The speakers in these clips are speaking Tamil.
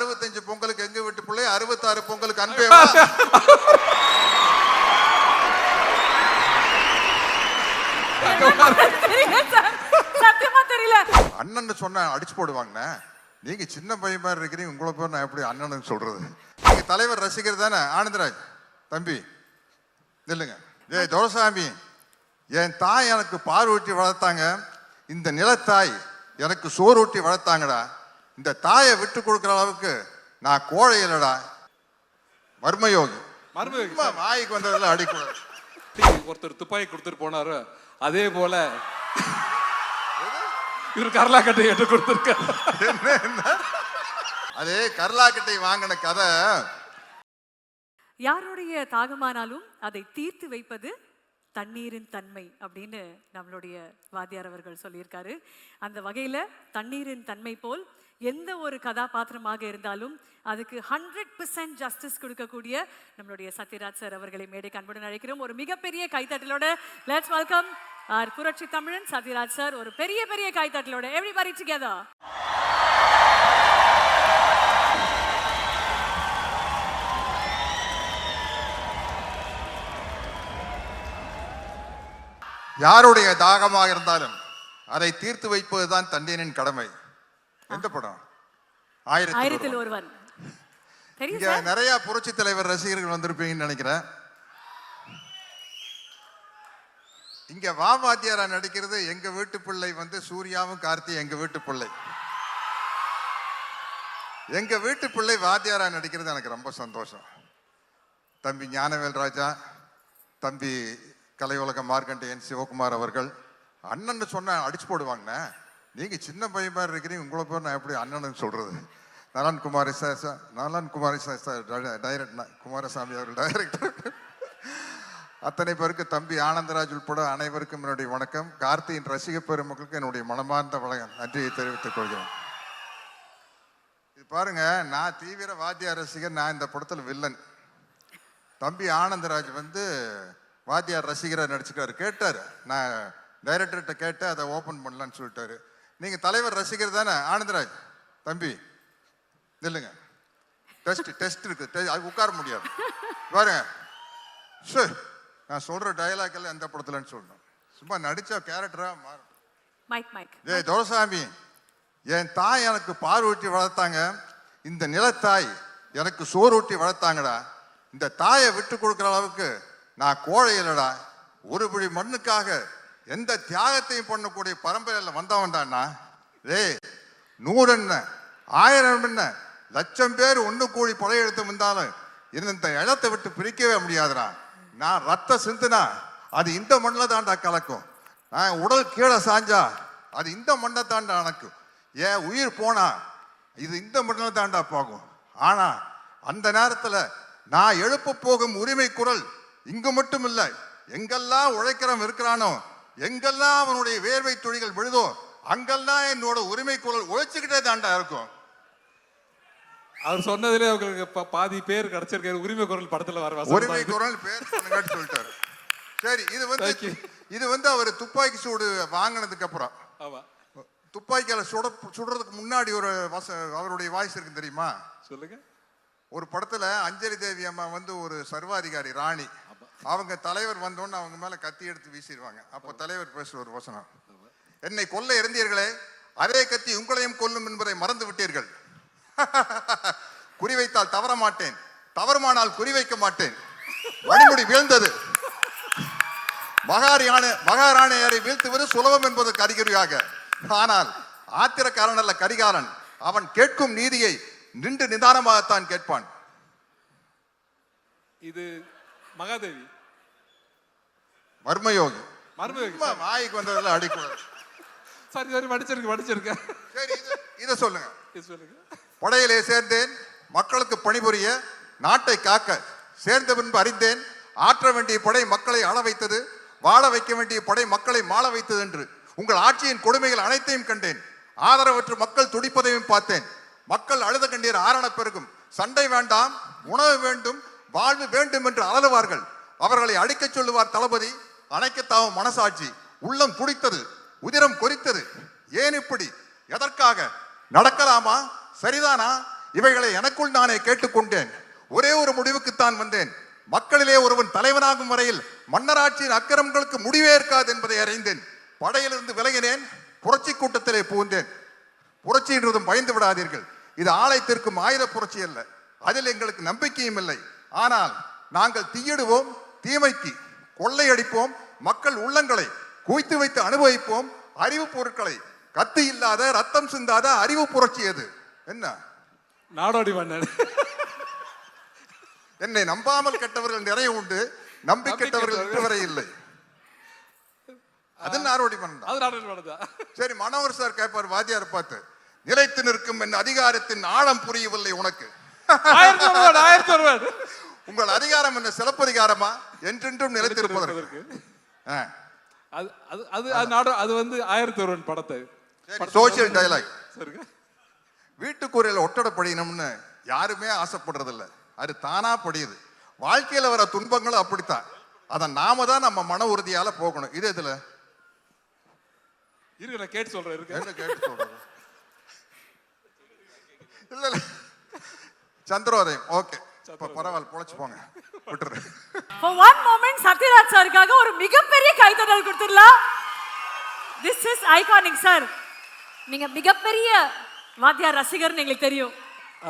65 பொங்கலுக்கு எங்க வீட்டு பிள்ளை 66 பொங்கலுக்கு அன்பேவா? சத்தியமா தெரியல. அண்ணன் சொன்ன அடிச்சு போடுவாங்கண்ணே. நீங்க சின்ன பையன் மாதிரி இருக்கிறீங்க, உங்களை பேர் நான் எப்படி அண்ணன் சொல்றது? நீங்க தலைவர் ரசிகர் தானே ஆனந்தராஜ் தம்பி? இல்லைங்க. ஏய் துரைசாமி, என் தாய் எனக்கு பால் ஊட்டி வளர்த்தாங்க, இந்த நிலத்தாய் எனக்கு சோறு ஊட்டி வளர்த்தாங்கடா. இந்த தாயை விட்டு கொடுக்குற அளவுக்கு நான் கோழை இல்லடா. மர்மயோகி. வாய்க்கு வந்ததில் அடிக்கூடாது. ஒருத்தர் துப்பாக்கி கொடுத்துட்டு போனாரு, அதே போல இவர் கரலாக்கட்டை ஏற்று கொடுத்திருக்காரு. அதே கரலாக்கட்டை வாங்கின கதை. யாருடைய தாகமானாலும் அதை தீர்த்து வைப்பது தண்ணீரின் தன்மை அப்படின்னு நம்மளுடைய வாத்தியார் அவர்கள் சொல்லியிருக்காரு. அந்த வகையில தண்ணீரின் தன்மை போல் எந்த ஒரு கதாபாத்திரமாக இருந்தாலும் அதுக்கு 100% ஜஸ்டிஸ் கொடுக்கக்கூடிய நம்மளுடைய சத்யராஜ் சார் அவர்களை மேடைக்கு அன்புடன் அழைக்கிறோம். ஒரு மிகப்பெரிய கைத்தட்டலோட லெட்ஸ் வெல்கம் ஆர் புரட்சி தமிழன் சத்யராஜ் சார். ஒரு பெரிய பெரிய கைத்தட்டலோட எவ்ரிபடி டுகெதர். யாருடைய தாகமாக இருந்தாலும் அதை தீர்த்து வைப்பதுதான் தண்ணீரின் கடமை. எந்த படம்? ஆயிரத்தில் ஒருவன். இங்க நிறைய புரட்சி தலைவர் ரசிகர்கள் வந்திருப்பீங்கன்னு நினைக்கிறேன். இங்க வாத்தியாரா நடிக்கிறது எங்க வீட்டு பிள்ளை வந்து சூர்யாவும் கார்த்தி எங்க வீட்டு பிள்ளை. எங்க வீட்டு பிள்ளை வாத்தியாரா நடிக்கிறது எனக்கு ரொம்ப சந்தோஷம். தம்பி ஞானவேல் ராஜா, தம்பி கலை உலக மார்க்கண்டேயன் சிவகுமார் அவர்கள் அண்ணன் சொன்ன அடிச்சு போடுவாங்கண்ணே. நீங்க சின்ன பையன் மாதிரி இருக்கிறீங்க, உங்களை பேர் நான் எப்படி அண்ணன் சொல்றது? நலன் குமாரி குமாரசாமி அவர்கள் டைரக்டர். அத்தனை பேருக்கு, தம்பி ஆனந்தராஜ் உட்பட அனைவருக்கும் என்னுடைய வணக்கம். கார்த்தியின் ரசிக பெருமக்களுக்கு என்னுடைய மனமார்ந்த நன்றியை தெரிவித்துக் கொள்கிறேன். இது பாருங்க, நான் தீவிர வாத்தியார் ரசிகர். நான் இந்த படத்தில் வில்லன். தம்பி ஆனந்தராஜ் வந்து வாத்தியார் ரசிகராக நடிச்சுக்காரு. கேட்டார், நான் டைரக்டர்கிட்ட கேட்டு அதை ஓப்பன் பண்ணலான்னு சொல்லிட்டாரு. நீங்க தலைவர் ரசிகர் தானே ஆனந்தராஜ் தம்பி? இல்லைங்க, டெஸ்ட் இருக்கு, அது உட்கார முடியாது. பாருங்க, நான் சொல்ற டயலாக் எல்லாம் எந்த படத்துலன்னு சொல்லணும். சும்மா நடிச்சா கேரக்டரா மாறும். ஏய் துரைசாமி, என் தாய் எனக்கு பால் ஊட்டி வளர்த்தாங்க, இந்த நிலத்தாய் எனக்கு சோறு ஊட்டி வளர்த்தாங்கடா. இந்த தாயை விட்டு கொடுக்குற அளவுக்கு நான் கோழை இல்லடா. ஒரு பிடி மண்ணுக்காக எந்த தியாகத்தையும் பண்ணக்கூடிய பரம்பரையில் வந்தவன் தான்னா. ஏய் 100 என்ன 1000 என்ன 1,00,000 பேர் ஒன்று கூடி படையெடுத்து வந்தாலும் இந்த இடத்தை விட்டு பிரிக்கவே முடியாதுடா. நான் ரத்த சிந்துனா அது இந்த மண்ணில் தாண்டா கலக்கும். நான் உடல் கீழே சாஞ்சா அது இந்த மண்ணை தாண்டா அணக்கும். ஏன் உயிர் போனா இது இந்த மண்ணில் தாண்டா போகும். ஆனா அந்த நேரத்தில் நான் எழுப்ப போகும் உரிமை குரல் இங்கு மட்டும் இல்லை, எங்கெல்லாம் உழைக்கிறவன் இருக்கிறானோ, எங்கெல்லாம் அவனுடைய வேர்வை துளிகள் விழுதோ, அங்கெல்லாம் என்னோட உரிமை குரல் உழைச்சுக்கிட்டே தாண்டா இருக்கும். அவர் சொன்னதுல அவங்களுக்கு பாதி பேர் கிடைச்சிருக்காரு. உரிமை குரல் படத்துல வர உரிமை குரல் பேர் சொல்லிட்டாரு. சரி, இது வந்து அவர் துப்பாக்கி சூடு வாங்கினதுக்கு அப்புறம், துப்பாக்கியால சுடுறதுக்கு முன்னாடி ஒரு அவருடைய வாய்ஸ் இருக்கு தெரியுமா? சொல்லுங்க. ஒரு படத்துல அஞ்சலி தேவி அம்மா வந்து ஒரு சர்வாதிகாரி ராணி, அவங்க தலைவர் வந்தோன்னு அவங்க மேல கத்தி எடுத்து வீசிடுவாங்க. அப்போ தலைவர் பேசுற ஒரு வசனம், என்னை கொல்ல இருந்தீர்களே, அதே கத்தி உங்களையும் கொல்லும் என்பதை மறந்து விட்டீர்கள். குறிவைத்தால் தவற மாட்டேன், தவறுமானால் குறிவைக்க மாட்டேன். மணிமுடி வீழ்ந்தது, மகாராணியரை வீழ்த்துவது சுலபம் என்பதற்கு அறிகுறியாக. ஆனால் ஆத்திரக்காரன் அல்ல கரிகாலன், அவன் கேட்கும் நீதியை நின்று நிதானமாகத்தான் கேட்பான். இது மகாதேவி மர்மயோகி. வாய்க்கு வந்ததில் அடிக்கூடாது. சரி, படிச்சிருக்க. சரி, இதை சொல்லுங்க. படையிலே சேர்ந்தேன் மக்களுக்கு பணிபுரிய, நாட்டை காக்க. சேர்ந்த பின்பு அறிந்தேன் ஆற்ற வேண்டிய படை மக்களை ஆள வைத்தது, வாழ வைக்க வேண்டிய படை மக்களை மாள வைத்தது என்று. உங்கள் ஆட்சியின் கொடுமைகள் அனைத்தையும் கண்டேன். ஆதரவற்று மக்கள் துடிப்பதையும் பார்த்தேன். மக்கள் அழுத கண்ணீர் ஆரண பெருகும். சண்டை வேண்டாம், உணவு வேண்டும், வாழ்வு வேண்டும் என்று அலறுவார்கள். அவர்களை அடிக்க சொல்லுவார் தளபதி. அணைக்கத்தாவும் மனசாட்சி. உள்ளம் துடித்தது, உதிரம் கொதித்தது. ஏன் இப்படி? எதற்காக? நடக்கலாமா? சரிதானா? இவைகளை எனக்குள் நானே கேட்டுக்கொண்டேன். ஒரே ஒரு முடிவுக்குத்தான் வந்தேன். மக்களிலே ஒருவன் தலைவனாகும் வரையில் மன்னராட்சியின் அக்கிரமங்களுக்கு முடிவே இருக்காது என்பதை அறிந்தேன். படையிலிருந்து விலகினேன். புரட்சி கூட்டத்திலே புகுந்தேன். புரட்சி என்றதும் பயந்து விடாதீர்கள். இது ஆலயத்திற்கும் ஆயுத புரட்சி அல்ல. அதில் எங்களுக்கு நம்பிக்கையும் இல்லை. ஆனால் நாங்கள் தீயிடுவோம், தீமைக்கு கொள்ளையடிப்போம், மக்கள் உள்ளங்களை குவித்து வைத்து அனுபவிப்போம். அறிவு பொருட்களை கத்தி இல்லாத ரத்தம் சிந்தாத அறிவு புரட்சி அது. என்ன நாடோடி மன்னன். என்னை நம்பாமல் கெட்டவர்கள் நிறைய உண்டு, நம்பி கெட்டவர்கள் இதுவரை இல்லை. அது நாடோடி மன்னன். சரி, மனோகர் சார் கேட்பார் வாத்தியார் பார்த்து, நிலைத்து நிற்கும் என் அதிகாரத்தின் ஆழம் புரியவில்லை உனக்கு. உங்கள் அதிகாரம் என்ன சிலப்பதிகாரமா? என்றென்றும் நிலைத்திருப்பதற்கு. அது வந்து 1001 படத்தை சோசியல் டயலாக். வீட்டுக்குறையில் ஒட்டடை படிக்கணும்னு யாருமே ஆசைப்படுறதில்ல. அது தானா படியுது. வாழ்க்கையில வர துன்பங்களும் அப்படித்தான். அதை நாம தான் நம்ம மன உறுதியால போகணும். இது இதுல இருக்கு, நான் கேட்டு சொல்றேன். இருக்கு, என்ன கேட்டு சொல்றேன்? இல்ல இல்ல, சந்திரோதயம். ஓகே, பரவாயில்ல, பொழைச்சு போங்க, விட்டுரு. For one moment சத்யராஜ் சாருக்காக ஒரு மிகப்பெரிய கைத்தட்டல் கொடுத்துடலாம். This is iconic sir. நீங்க மிகப்பெரிய வாத்தியார் ரசிகர் எங்களுக்கு தெரியும்.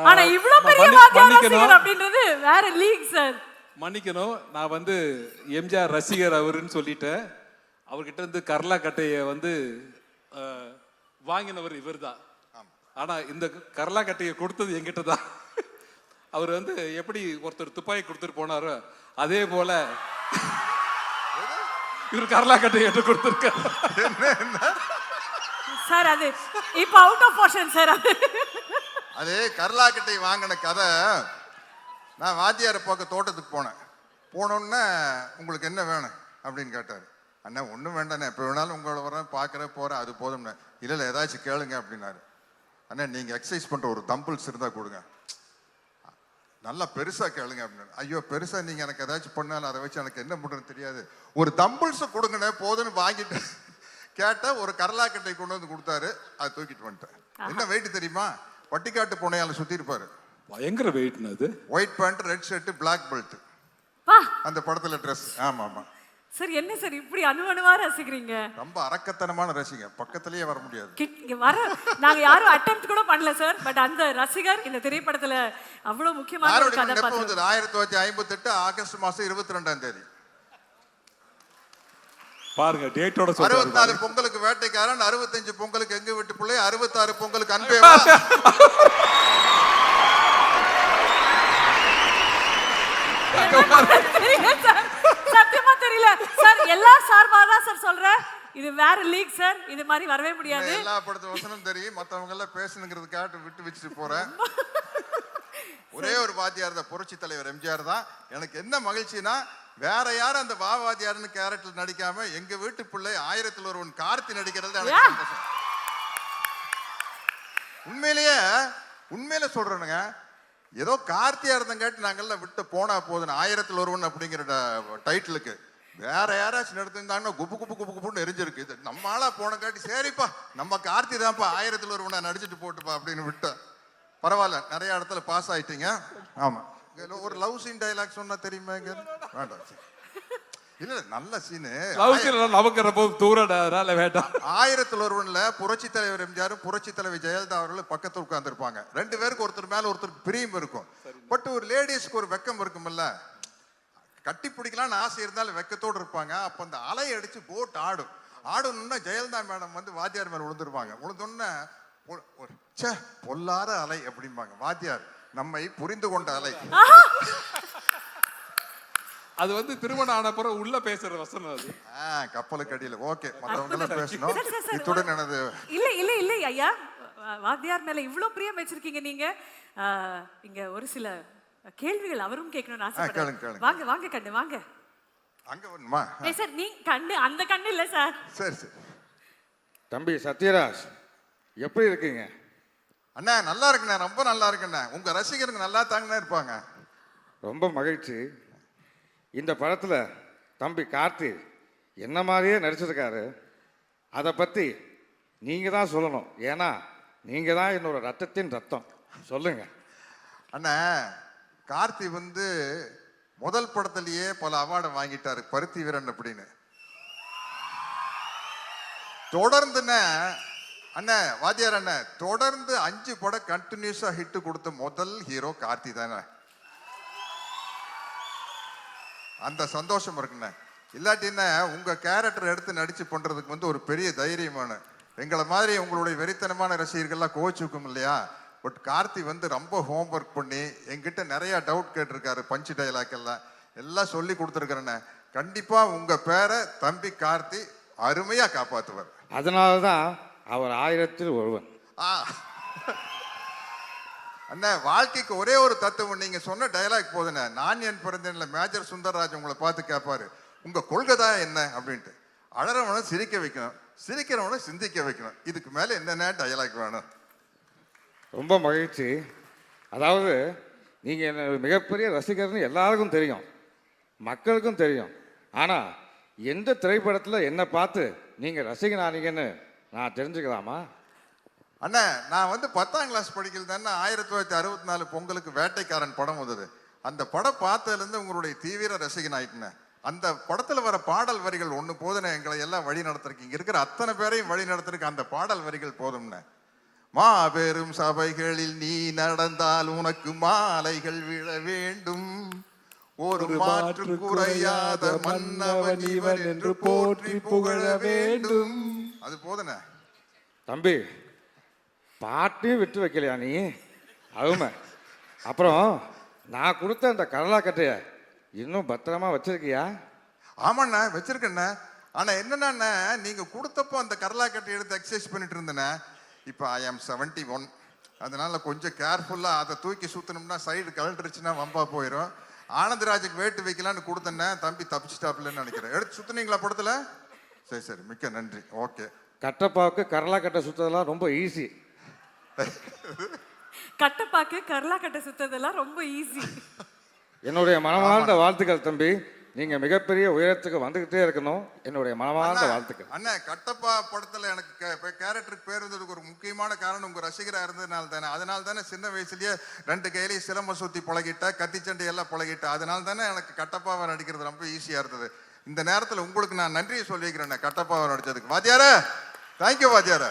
ஆனா இவ்வளவு பெரிய வாத்தியார் ரசிகர் அப்படின்றது வேற லீக் சார். மன்னிக்கணும், நான் வந்து எம்ஜிஆர் ரசிகர் அவருன்னு சொல்லிட்டேன். அவர்கிட்ட இருந்து கர்லா கட்டையை வந்து வாங்கினவர் இவர் தான். ஆனா இந்த கர்லா கட்டையை கொடுத்தது என்கிட்ட தான். அவர் வந்து எப்படி ஒருத்தர் துப்பாக்கி கொடுத்துட்டு போனாரோ அதே போல இவர் கர்லா கட்டையை எடுத்து கொடுத்துருக்காரு. சார் அது இப்ப அவுட் ஆஃப் போர்ஷன் சார். அது கர்லா கட்டை வாங்கின கதை. நான் வாத்தியாரை பார்க்க தோட்டத்துக்கு போனேன். போனோன்னே உங்களுக்கு என்ன வேணும் அப்படின்னு கேட்டார். அண்ணா ஒன்றும் வேண்டாண்ணே, எப்போ வேணாலும் உங்களை வரேன், பார்க்குறேன், போகிறேன், அது போதும்ண்ணே. இல்லை இல்லை, ஏதாச்சும் கேளுங்க அப்படின்னாரு. அண்ணா நீங்கள் எக்ஸசைஸ் பண்ணுற ஒரு தம்பிள்ஸ் இருந்தால் கொடுங்க, நல்லா பெருசாக கேளுங்க அப்படின்னு. ஐயோ, பெருசாக நீங்கள் எனக்கு ஏதாச்சும் பண்ணாலும் அதை வச்சு எனக்கு என்ன பண்ணுறதுன்னு தெரியாது, ஒரு தம்பிள்ஸை கொடுங்கண்ணே போதுன்னு வாங்கிட்டு கேட்டால் ஒரு கரலாக்கட்டை கொண்டு வந்து கொடுத்தாரு. அதை தூக்கிட்டு வந்துட்டேன். என்ன வெயிட் தெரியுமா? பட்டிக்காட்டு பூனையால சுற்றி இருப்பாரு. பயங்கர வெயிட்னா அது. White pant, red shirt, black belt. அந்த படத்துல ட்ரெஸ். ஆமா ஆமா சார். என்ன சார் இப்படி அணுவணுவா ரசிக்கிறீங்க? ரொம்ப அரக்கத்தனமான ரசிகர், பக்கத்திலேயே வர முடியாது. இங்க வர நாங்க யாரும் அட்டெம்ப்ட் கூட பண்ணல சார். பட் அந்த ரசிகர் இந்த திரைப்படத்துல அவ்வளவு முக்கியமான ஒரு கதாபாத்திரம். 1958 ஆகஸ்ட் மாசம் 22ஆம் தேதி பாருங்க, டேட்டோட 64 பொங்கலுக்கு வேட்டைக்காரன், 65 பொங்கலுக்கு எங்க வீட்டு பிள்ளை, 66 பொங்கலுக்கு அன்பே. சத்தியமா தெரியல சார். எல்லா சார்பா தான் சார் சொல்றேன். இது வேற லீக் சார். இது மாதிரி வரவே முடியாது. எல்லா படத்து வசனம் தெரியும், மத்தவங்க எல்லாம் பேசணுங்கிறதுக்காக விட்டு வச்சுட்டு போறேன். ஒரே ஒரு வாத்தியார் தான், புரட்சி தலைவர் எம்ஜிஆர் தான். எனக்கு என்ன மகிழ்ச்சினா, வேற யாரும் அந்த வாத்தியார்னு கேரக்டர் நடிக்காம எங்க வீட்டு பிள்ளை 1001 கார்த்தி நடிக்கிறது எனக்கு சந்தோஷம். உண்மையிலே சொல்றேனுங்க. ஏதோ கார்த்தியா இருந்தங்காட்டி நாங்கெல்லாம் விட்டு போனா போதுன்னு 1001 அப்படிங்கிற டைட்டிலுக்கு வேற யாராச்சும் நடத்திருந்தாங்கன்னா குப்பு குப்பு குப்பு குப்புன்னு எரிஞ்சிருக்கு. இது நம்ம ஆளா போனங்காட்டி சரிப்பா நம்ம கார்த்தி தான்ப்பா 1001 நடிச்சுட்டு போட்டுப்பா அப்படின்னு விட்டேன். பரவாயில்ல, நிறைய இடத்துல பாஸ் ஆயிட்டீங்க. ஆமா, ஒரு லவ் சீன் டைலாக் சொன்னா தெரியுமா? வேண்டாம், இல்ல நல்ல சீனு. 1001 புரட்சி தலைவர் எம்ஜிஆரும் புரட்சி தலைவர் ஜெயலலிதா அவர்களும் பக்கத்துல உட்கார்ந்து இருப்பாங்க. 2 பேருக்கு ஒருத்தர் மேல ஒருத்தருக்கு பிரியம் இருக்கும். பட் ஒரு லேடிஸ்க்கு ஒரு வெக்கம் இருக்கும்ல, கட்டி பிடிக்கலாம்னு ஆசை இருந்தாலும் வெக்கத்தோடு இருப்பாங்க. அப்ப அந்த அலை அடிச்சு போட் ஆடணும்னா ஜெயலலிதா மேடம் வந்து வாத்தியார் மேல விழுந்துருவாங்க. விழுந்தோன்னா பொல்லாத அலை அப்படிம்பாங்க. வாத்தியார் நம்மை புரிந்து கொண்ட அலை. அது வந்து திருமணம் ஆன பிறகு உள்ள பேசுற வசனம் அது. கப்பலுக்கு அடியில. ஓகே, மத்தவங்க எல்லாம் பேசணும். இத்துடன் எனது இல்ல ஐயா, வாத்தியார் மேல இவ்வளவு பிரியம் வச்சிருக்கீங்க நீங்க. இங்க ஒரு சில கேள்விகள் அவரும் கேட்கணும்னு ஆசைப்படுறேன். வாங்க வாங்க கண்ணு வாங்க. அங்க வரணுமா? சார் நீ கண்ணு, அந்த கண்ணு இல்ல சார். சரி சரி. தம்பி சத்யராஜ் எப்படி இருக்கீங்க? அண்ணா நல்லா இருக்குண்ணே, ரொம்ப நல்லா இருக்குண்ணே. உங்க ரசிகருங்க நல்லா தாங்கண்ணே இருப்பாங்க. ரொம்ப மகிழ்ச்சி. இந்த படத்தில் தம்பி கார்த்தி என்ன மாதிரியே நடிச்சிருக்காரு. அதை பற்றி நீங்கள் தான் சொல்லணும். ஏன்னா நீங்கள் தான் என்னோட ரத்தத்தின் ரத்தம். சொல்லுங்க. அண்ணா கார்த்தி வந்து முதல் படத்திலேயே பல அவார்டை வாங்கிட்டாரு, பருத்தி வீரன் அப்படின்னு. தொடர்ந்துண்ண அண்ணா வாத்தியார் அண்ணா தொடர்ந்து 5 படம் கண்டினியூஸா ஹிட் கொடுத்த முதல் ஹீரோ கார்த்தி தானே. அந்த சந்தோஷம் இருக்குண்ணே. இல்லாட்டின்னா உங்க கேரக்டர் எடுத்து நடிச்சு பண்றதுக்கு வந்து ஒரு பெரிய தைரியமான, எங்களை மாதிரி உங்களுடைய வெறித்தனமான ரசிகர்கள்லாம் கோச்சுக்கும் இல்லையா. பட் கார்த்தி வந்து ரொம்ப ஹோம்ஒர்க் பண்ணி என்கிட்ட நிறைய டவுட் கேட்டிருக்காரு, பஞ்சு டைலாக் எல்லாம் சொல்லி கொடுத்துருக்கிறேண்ணே. கண்டிப்பா உங்க பேரை தம்பி கார்த்தி அருமையா காப்பாத்துவார். அதனால தான் அவர் 1000ல் ஒருவன். அண்ணா வாழ்க்கைக்கு ஒரே ஒரு தத்துவம், நீங்க சொன்ன டயலாக் போதுண்ணே. நான் என் பிறந்தேன்ல மேஜர் சுந்தரராஜ் உங்களை பார்த்து கேட்பாரு, உங்க கொள்கை தான் என்ன அப்படின்ட்டு. அழறவனை சிரிக்க வைக்கணும், சிரிக்கிறவனை சிந்திக்க வைக்கணும். இதுக்கு மேல என்னென்ன டயலாக் வேணும்? ரொம்ப மகிழ்ச்சி. அதாவது நீங்கள் என்ன மிகப்பெரிய ரசிகர்னு எல்லாருக்கும் தெரியும், மக்களுக்கும் தெரியும். ஆனால் எந்த திரைப்படத்தில் என்னை பார்த்து நீங்கள் ரசிகனானீங்கன்னு நான் தெரிஞ்சுக்கலாமா? அண்ணா நான் வந்து 10ஆம் கிளாஸ் படிக்கிறது தானே 1964 பொங்கலுக்கு வேட்டைக்காரன் படம் வந்தது. அந்த படம் பார்த்ததுலேருந்து உங்களுடைய தீவிர ரசிகன் ஆயிட்டுனேன். அந்த படத்தில் வர பாடல் வரிகள் ஒன்று போதுண்ணே, எங்களை எல்லாம் வழி நடத்துறதுக்கு, இங்கே இருக்கிற அத்தனை பேரையும் வழி நடத்துறதுக்கு அந்த பாடல் வரிகள் போதும்ண்ணே. மாபெரும் சபைகளில் நீ நடந்தால் உனக்கு மாலைகள் விழ வேண்டும், ஒரு மாற்று குறையாத மன்னவன் இவன் என்று போற்றி புகழ வேண்டும். அது போதுண்ணே. தம்பி பாட்டையும் விட்டு வைக்கலையா நீ? அருமை. அப்புறம் நான் கொடுத்த அந்த கடலாக்கட்டையை இன்னும் பத்திரமா வச்சிருக்கியா? ஆமாண்ணா வச்சிருக்கேண்ணே. ஆனால் என்னன்னா நீங்கள் கொடுத்தப்போ அந்த கடலாக்கட்டை எடுத்து எக்ஸசைஸ் பண்ணிட்டு இருந்தேண்ணே. இப்போ ஐ ஆம் 71, அதனால கொஞ்சம் கேர்ஃபுல்லாக அதை தூக்கி சுற்றணும்னா சைடு கழட்டுருச்சுன்னா வம்பா போயிடும். ஆனந்தராஜுக்கு வேட்டு வைக்கலான்னு கொடுத்தேன்னே, தம்பி தப்பிச்சிட்டாப்லன்னு நினைக்கிறேன். எடுத்து சுற்றுனீங்களா படத்தில்? சரி சரி, மிக்க நன்றி. ஓகே. கட்டப்பாவுக்கு கடலாக்கட்டை சுற்றதெல்லாம் ரொம்ப ஈஸி. கட்டப்பாக்கு கரலாக்கட்டை சுத்ததெல்லாம் ரொம்ப ஈஸி. என்னுடைய மனமார்ந்த வாழ்த்துக்கள் தம்பி. நீங்க மிகப்பெரிய உயரத்துக்கு வந்துகிட்டே இருக்கணும். என்னுடைய மனமார்ந்த வாழ்த்துக்கள். அண்ணா கட்டப்பா படத்துல எனக்கு கேரக்டருக்கு பேர் இருந்ததுக்கு ஒரு முக்கியமான காரணம் உங்க ரசிகரா இருந்ததுனால தானே. அதனால தானே சின்ன வயசுலயே 2 கையிலையும் சிலம்ப சுத்தி பழகிட்ட, கத்திச்சண்டை எல்லாம் பழகிட்ட. அதனால தானே எனக்கு கட்டப்பாவை நடிக்கிறது ரொம்ப ஈஸியா இருந்தது. இந்த நேரத்தில் உங்களுக்கு நான் நன்றியை சொல்லிக்கிறேன் கட்டப்பாவை நடிச்சதுக்கு. வாத்தியார தேங்க்யூ வாத்தியார.